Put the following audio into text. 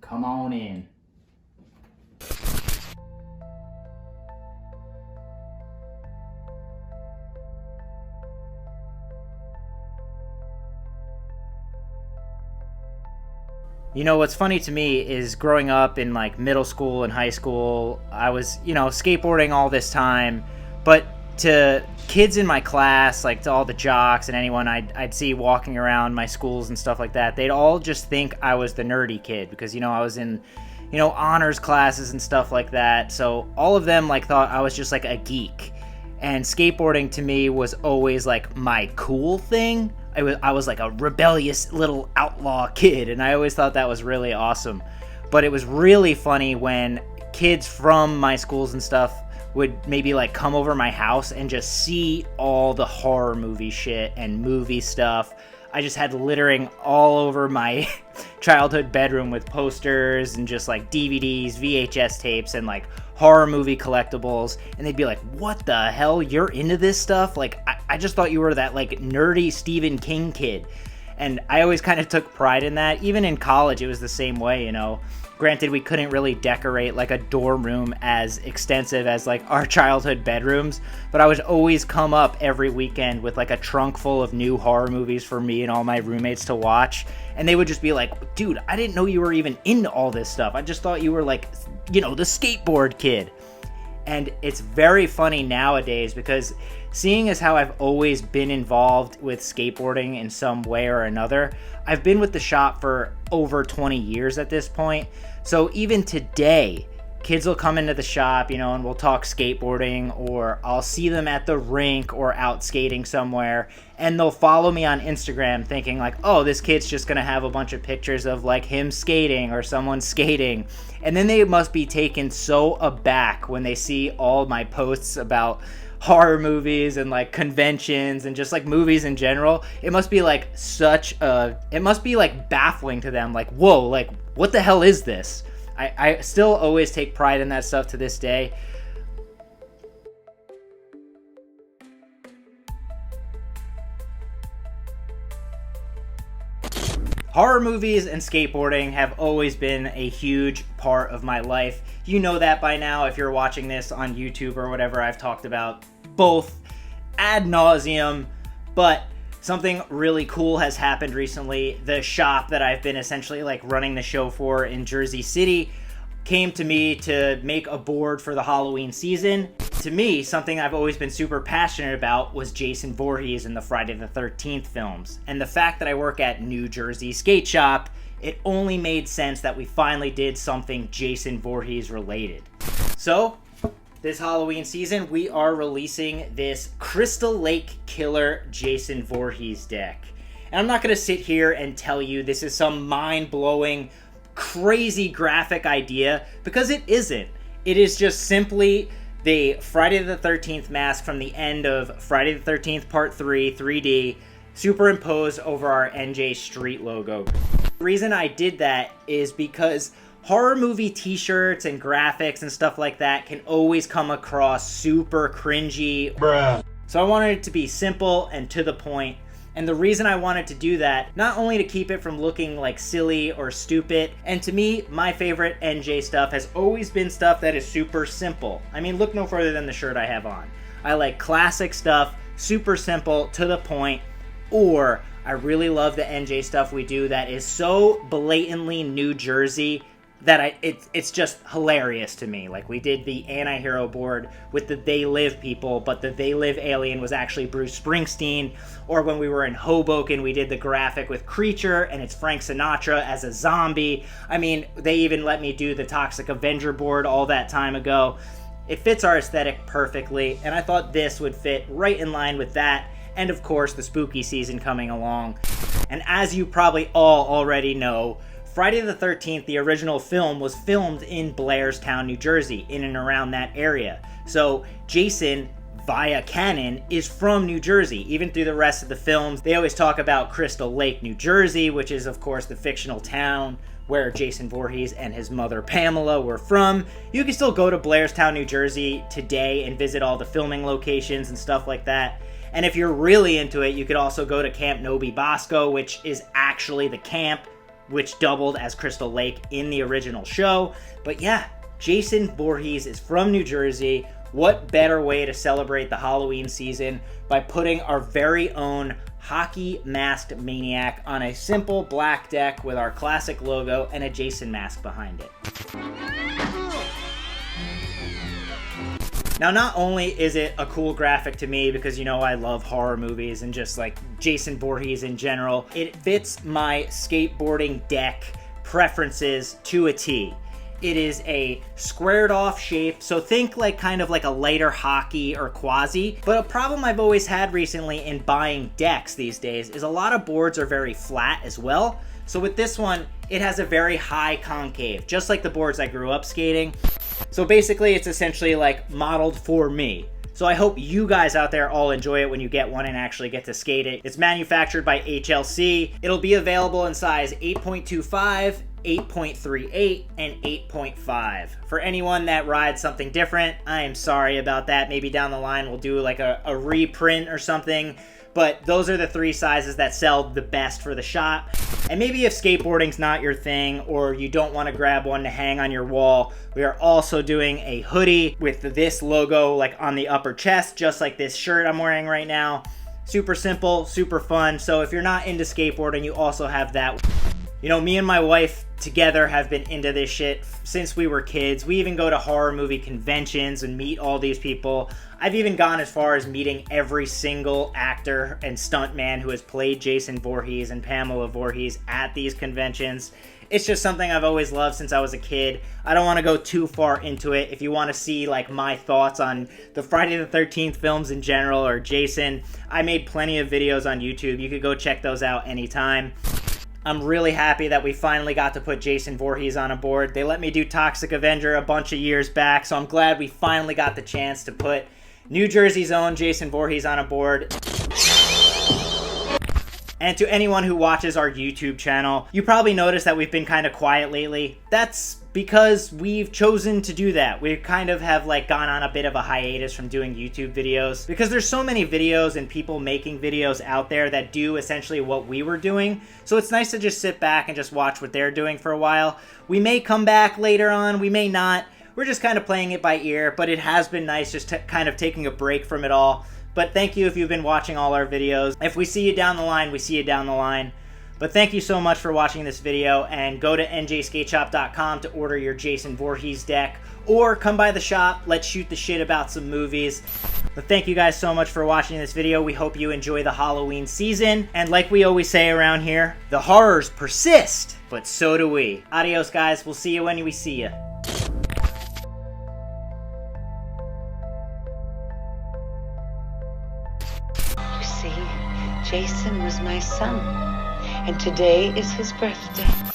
Come on in. You know, what's funny to me is growing up in like middle school and high school, I was, skateboarding all this time, but to kids in my class, like to all the jocks and anyone I'd see walking around my schools and stuff like that, they'd all just think I was the nerdy kid because, I was in, honors classes and stuff like that. So all of them like thought I was just like a geek. And skateboarding to me was always like my cool thing. I was like a rebellious little outlaw kid, and I always thought that was really awesome. But it was really funny when kids from my schools and stuff would maybe like come over my house and just see all the horror movie shit and movie stuff. I just had littering all over my childhood bedroom with posters and just like DVDs, VHS tapes, and like horror movie collectibles. And they'd be like, what the hell? You're into this stuff? Like, I just thought you were that like nerdy Stephen King kid. And I always kind of took pride in that. Even in college, it was the same way, Granted, we couldn't really decorate like a dorm room as extensive as like our childhood bedrooms, but I would always come up every weekend with like a trunk full of new horror movies for me and all my roommates to watch. And they would just be like, dude, I didn't know you were even into all this stuff. I just thought you were like, the skateboard kid. And it's very funny nowadays because seeing as how I've always been involved with skateboarding in some way or another, I've been with the shop for over 20 years at this point. So even today, kids will come into the shop, and we'll talk skateboarding, or I'll see them at the rink or out skating somewhere, and they'll follow me on Instagram thinking like, oh, this kid's just gonna have a bunch of pictures of like him skating or someone skating. And then they must be taken so aback when they see all my posts about horror movies and like conventions and just like movies in general. It must be like it must be like baffling to them, like, whoa, like what the hell is this? I still always take pride in that stuff to this day. Horror movies and skateboarding have always been a huge part of my life. You know that by now if you're watching this on YouTube or whatever. I've talked about both ad nauseum, but something really cool has happened recently. The shop that I've been essentially like running the show for in Jersey City came to me to make a board for the Halloween season. To me, something I've always been super passionate about was Jason Voorhees and the Friday the 13th films. And the fact that I work at NJ Skateshop, it only made sense that we finally did something Jason Voorhees related. So, this Halloween season, we are releasing this Crystal Lake Killer Jason Voorhees deck. And I'm not going to sit here and tell you this is some mind-blowing, crazy graphic idea, because it isn't. It is just simply the Friday the 13th mask from the end of Friday the 13th Part 3 3D superimposed over our NJ Street logo. The reason I did that is because horror movie t-shirts and graphics and stuff like that can always come across super cringy. Bruh. So I wanted it to be simple and to the point. And the reason I wanted to do that, not only to keep it from looking like silly or stupid, and to me, my favorite NJ stuff has always been stuff that is super simple. I mean, look no further than the shirt I have on. I like classic stuff, super simple, to the point, or I really love the NJ stuff we do that is so blatantly New Jersey that it's just hilarious to me. Like, we did the anti-hero board with the They Live people, but the They Live alien was actually Bruce Springsteen. Or when we were in Hoboken, we did the graphic with Creature, and it's Frank Sinatra as a zombie. I mean, they even let me do the Toxic Avenger board all that time ago. It fits our aesthetic perfectly, and I thought this would fit right in line with that, and of course, the spooky season coming along. And as you probably all already know, Friday the 13th, the original film, was filmed in Blairstown, New Jersey, in and around that area. So Jason, via canon, is from New Jersey. Even through the rest of the films, they always talk about Crystal Lake, New Jersey, which is, of course, the fictional town where Jason Voorhees and his mother Pamela were from. You can still go to Blairstown, New Jersey today and visit all the filming locations and stuff like that. And if you're really into it, you could also go to Camp Nobi Bosco, which is actually the camp which doubled as Crystal Lake in the original show. But yeah, Jason Voorhees is from New Jersey. What better way to celebrate the Halloween season by putting our very own hockey masked maniac on a simple black deck with our classic logo and a Jason mask behind it. Now, not only is it a cool graphic to me because, you know, I love horror movies and just like Jason Voorhees in general, it fits my skateboarding deck preferences to a T. It is a squared off shape, so think like kind of like a lighter hockey or quasi. But a problem I've always had recently in buying decks these days is a lot of boards are very flat as well. So with this one, it has a very high concave, just like the boards I grew up skating. So basically, it's essentially like modeled for me. So I hope you guys out there all enjoy it when you get one and actually get to skate it. It's manufactured by HLC. It'll be available in size 8.25, 8.38, and 8.5. For anyone that rides something different, I am sorry about that. Maybe down the line we'll do like a reprint or something. But those are the three sizes that sell the best for the shop. And maybe if skateboarding's not your thing or you don't want to grab one to hang on your wall, we are also doing a hoodie with this logo like on the upper chest, just like this shirt I'm wearing right now. Super simple, super fun. So if you're not into skateboarding, you also have that. You know, me and my wife together have been into this shit since we were kids. We even go to horror movie conventions and meet all these people. I've even gone as far as meeting every single actor and stuntman who has played Jason Voorhees and Pamela Voorhees at these conventions. It's just something I've always loved since I was a kid. I don't want to go too far into it. If you want to see like my thoughts on the Friday the 13th films in general or Jason, I made plenty of videos on YouTube. You could go check those out anytime. I'm really happy that we finally got to put Jason Voorhees on a board. They let me do Toxic Avenger a bunch of years back, so I'm glad we finally got the chance to put New Jersey's own Jason Voorhees on a board. And to anyone who watches our YouTube channel, you probably noticed that we've been kind of quiet lately. That's because we've chosen to do that. We kind of have like gone on a bit of a hiatus from doing YouTube videos because there's so many videos and people making videos out there that do essentially what we were doing. So it's nice to just sit back and just watch what they're doing for a while. We may come back later on, we may not. We're just kind of playing it by ear, but it has been nice just kind of taking a break from it all. But thank you if you've been watching all our videos. If we see you down the line, we see you down the line. But thank you so much for watching this video, and go to NJSkateshop.com to order your Jason Voorhees deck, or come by the shop, let's shoot the shit about some movies. But thank you guys so much for watching this video. We hope you enjoy the Halloween season, and like we always say around here, the horrors persist, but so do we. Adios guys, we'll see you when we see you. Jason was my son, and today is his birthday.